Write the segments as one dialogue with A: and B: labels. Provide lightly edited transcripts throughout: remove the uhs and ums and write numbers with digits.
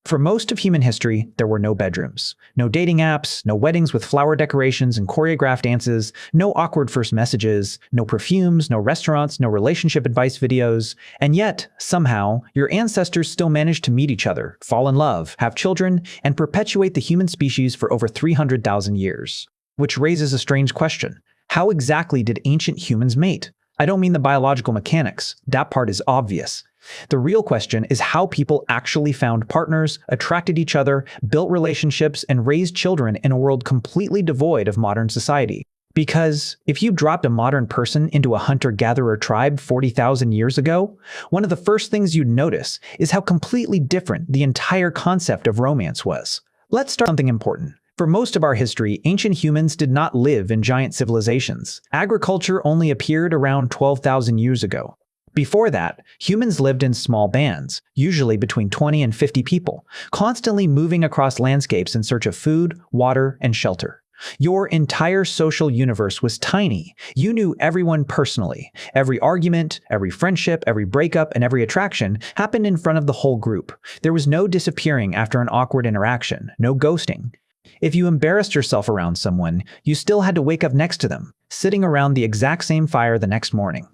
A: For most of human history, there were no bedrooms, no dating apps, no weddings with flower decorations and choreographed dances, no awkward first messages, no perfumes, no restaurants, no relationship advice videos, and yet, somehow, your ancestors still managed to meet each other, fall in love, have children, and perpetuate the human species for over 300,000 years. Which raises a strange question. How exactly did ancient humans mate? I don't mean the biological mechanics. That part is obvious. The real question is how people actually found partners, attracted each other, built relationships, and raised children in a world completely devoid of modern society. Because if you dropped a modern person into a hunter-gatherer tribe 40,000 years ago, one of the first things you'd notice is how completely different the entire concept of romance was. Let's start with something important. For most of our history, ancient humans did not live in giant civilizations. Agriculture only appeared around 12,000 years ago. Before that, humans lived in small bands, usually between 20 and 50 people, constantly moving across landscapes in search of food, water, and shelter. Your entire social universe was tiny. You knew everyone personally. Every argument, every friendship, every breakup, and every attraction happened in front of the whole group. There was no disappearing after an awkward interaction, no ghosting. If you embarrassed yourself around someone, you still had to wake up next to them, sitting around the exact same fire the next morning.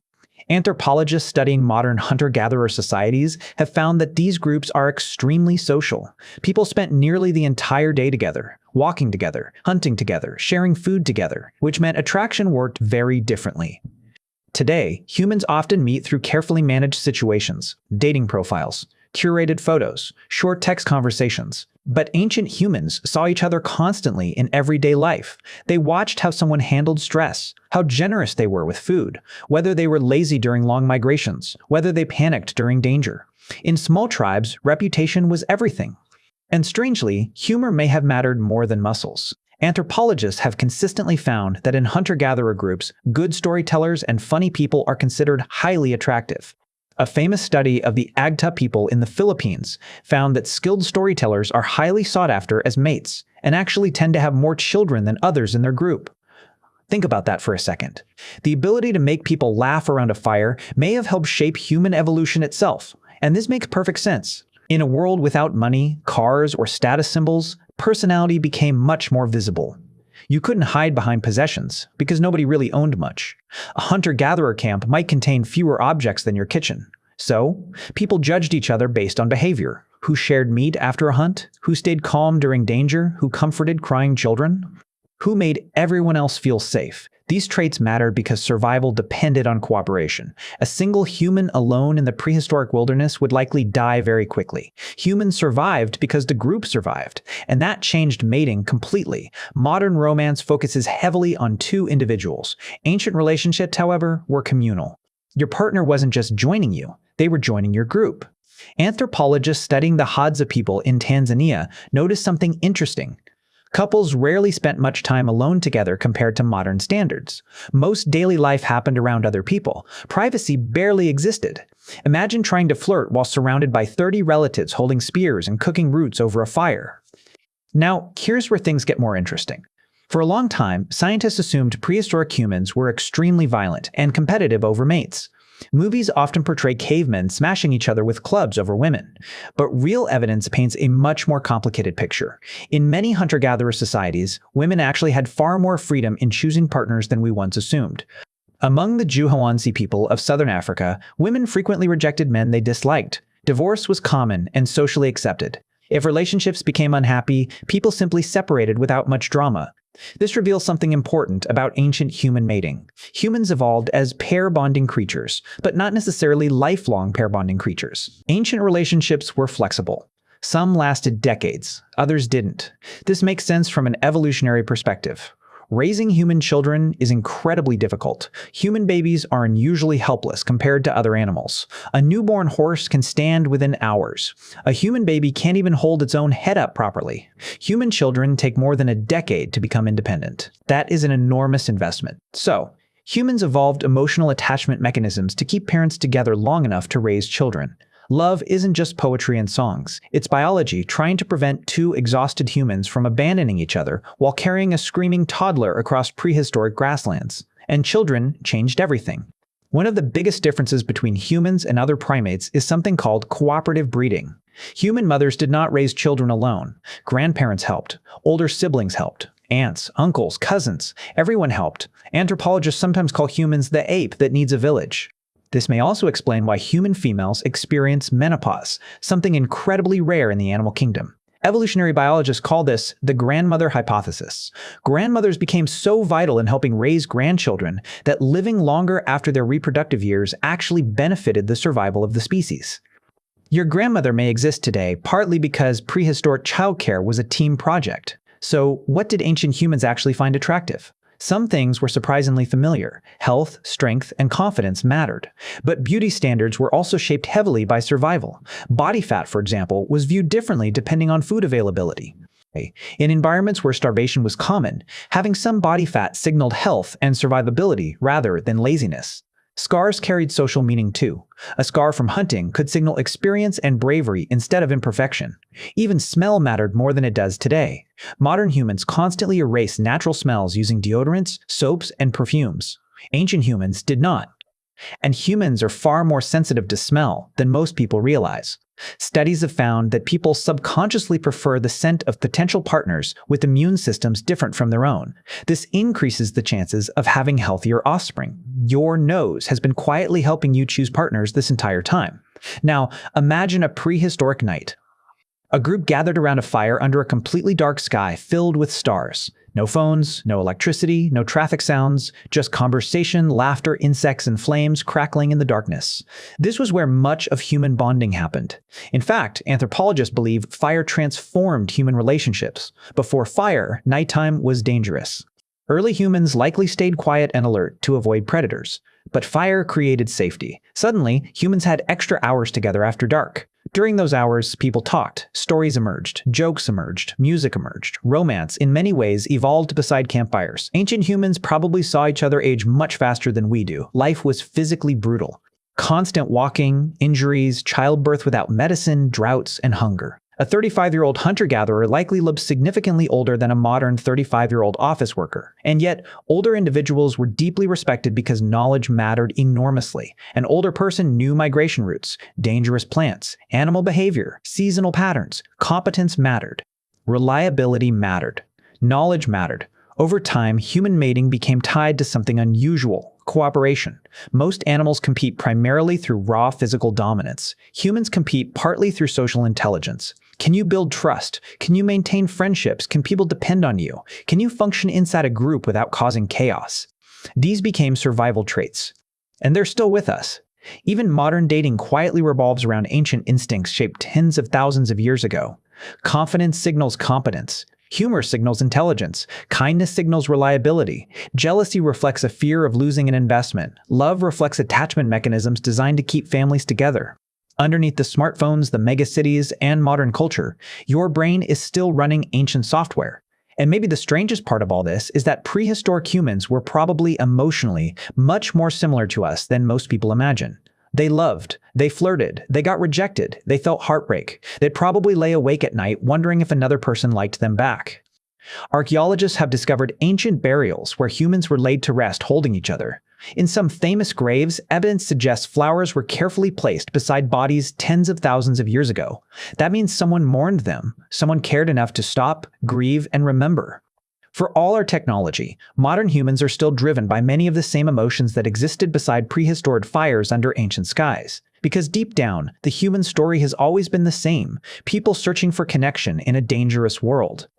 A: Anthropologists studying modern hunter-gatherer societies have found that these groups are extremely social. People spent nearly the entire day together, walking together, hunting together, sharing food together, which meant attraction worked very differently. Today, humans often meet through carefully managed situations, dating profiles, curated photos, short text conversations. But ancient humans saw each other constantly in everyday life. They watched how someone handled stress, how generous they were with food, whether they were lazy during long migrations, whether they panicked during danger. In small tribes, reputation was everything. And strangely, humor may have mattered more than muscles. Anthropologists have consistently found that in hunter-gatherer groups, good storytellers and funny people are considered highly attractive. A famous study of the Agta people in the Philippines found that skilled storytellers are highly sought after as mates and actually tend to have more children than others in their group. Think about that for a second. The ability to make people laugh around a fire may have helped shape human evolution itself, and this makes perfect sense. In a world without money, cars, or status symbols, personality became much more visible. You couldn't hide behind possessions, because nobody really owned much. A hunter-gatherer camp might contain fewer objects than your kitchen. So, people judged each other based on behavior. Who shared meat after a hunt? Who stayed calm during danger? Who comforted crying children? Who made everyone else feel safe? These traits mattered because survival depended on cooperation. A single human alone in the prehistoric wilderness would likely die very quickly. Humans survived because the group survived, and that changed mating completely. Modern romance focuses heavily on two individuals. Ancient relationships, however, were communal. Your partner wasn't just joining you, they were joining your group. Anthropologists studying the Hadza people in Tanzania noticed something interesting. Couples rarely spent much time alone together compared to modern standards. Most daily life happened around other people. Privacy barely existed. Imagine trying to flirt while surrounded by 30 relatives holding spears and cooking roots over a fire. Now, here's where things get more interesting. For a long time, scientists assumed prehistoric humans were extremely violent and competitive over mates. Movies often portray cavemen smashing each other with clubs over women, but real evidence paints a much more complicated picture. In many hunter-gatherer societies, women actually had far more freedom in choosing partners than we once assumed. Among the Juhawonsi people of southern Africa, women frequently rejected men they disliked. Divorce was common and socially accepted. If relationships became unhappy, people simply separated without much drama. This reveals something important about ancient human mating. Humans evolved as pair-bonding creatures, but not necessarily lifelong pair-bonding creatures. Ancient relationships were flexible. Some lasted decades, others didn't. This makes sense from an evolutionary perspective. Raising human children is incredibly difficult. Human babies are unusually helpless compared to other animals. A newborn horse can stand within hours. A human baby can't even hold its own head up properly. Human children take more than a decade to become independent. That is an enormous investment. So, humans evolved emotional attachment mechanisms to keep parents together long enough to raise children. Love isn't just poetry and songs. It's biology trying to prevent two exhausted humans from abandoning each other while carrying a screaming toddler across prehistoric grasslands. And children changed everything. One of the biggest differences between humans and other primates is something called cooperative breeding. Human mothers did not raise children alone. Grandparents helped. Older siblings helped. Aunts, uncles, cousins, everyone helped. Anthropologists sometimes call humans the ape that needs a village. This may also explain why human females experience menopause, something incredibly rare in the animal kingdom. Evolutionary biologists call this the grandmother hypothesis. Grandmothers became so vital in helping raise grandchildren that living longer after their reproductive years actually benefited the survival of the species. Your grandmother may exist today partly because prehistoric childcare was a team project. So, what did ancient humans actually find attractive? Some things were surprisingly familiar. Health, strength, and confidence mattered. But beauty standards were also shaped heavily by survival. Body fat, for example, was viewed differently depending on food availability. In environments where starvation was common, having some body fat signaled health and survivability rather than laziness. Scars carried social meaning too. A scar from hunting could signal experience and bravery instead of imperfection. Even smell mattered more than it does today. Modern humans constantly erase natural smells using deodorants, soaps, and perfumes. Ancient humans did not. And humans are far more sensitive to smell than most people realize. Studies have found that people subconsciously prefer the scent of potential partners with immune systems different from their own. This increases the chances of having healthier offspring. Your nose has been quietly helping you choose partners this entire time. Now, imagine a prehistoric night. A group gathered around a fire under a completely dark sky filled with stars. No phones, no electricity, no traffic sounds, just conversation, laughter, insects, and flames crackling in the darkness. This was where much of human bonding happened. In fact, anthropologists believe fire transformed human relationships. Before fire, nighttime was dangerous. Early humans likely stayed quiet and alert to avoid predators. But fire created safety. Suddenly, humans had extra hours together after dark. During those hours, people talked, stories emerged, jokes emerged, music emerged. Romance, in many ways, evolved beside campfires. Ancient humans probably saw each other age much faster than we do. Life was physically brutal. Constant walking, injuries, childbirth without medicine, droughts, and hunger. A 35-year-old hunter-gatherer likely lived significantly older than a modern 35-year-old office worker. And yet, older individuals were deeply respected because knowledge mattered enormously. An older person knew migration routes, dangerous plants, animal behavior, seasonal patterns. Competence mattered. Reliability mattered. Knowledge mattered. Over time, human mating became tied to something unusual: cooperation. Most animals compete primarily through raw physical dominance. Humans compete partly through social intelligence. Can you build trust? Can you maintain friendships? Can people depend on you? Can you function inside a group without causing chaos? These became survival traits. And they're still with us. Even modern dating quietly revolves around ancient instincts shaped tens of thousands of years ago. Confidence signals competence. Humor signals intelligence. Kindness signals reliability. Jealousy reflects a fear of losing an investment. Love reflects attachment mechanisms designed to keep families together. Underneath the smartphones, the megacities, and modern culture, your brain is still running ancient software. And maybe the strangest part of all this is that prehistoric humans were probably emotionally much more similar to us than most people imagine. They loved, they flirted, they got rejected, they felt heartbreak. They'd probably lay awake at night wondering if another person liked them back. Archaeologists have discovered ancient burials where humans were laid to rest holding each other. In some famous graves, evidence suggests flowers were carefully placed beside bodies tens of thousands of years ago. That means someone mourned them, someone cared enough to stop, grieve, and remember. For all our technology, modern humans are still driven by many of the same emotions that existed beside prehistoric fires under ancient skies. Because deep down, the human story has always been the same: people searching for connection in a dangerous world.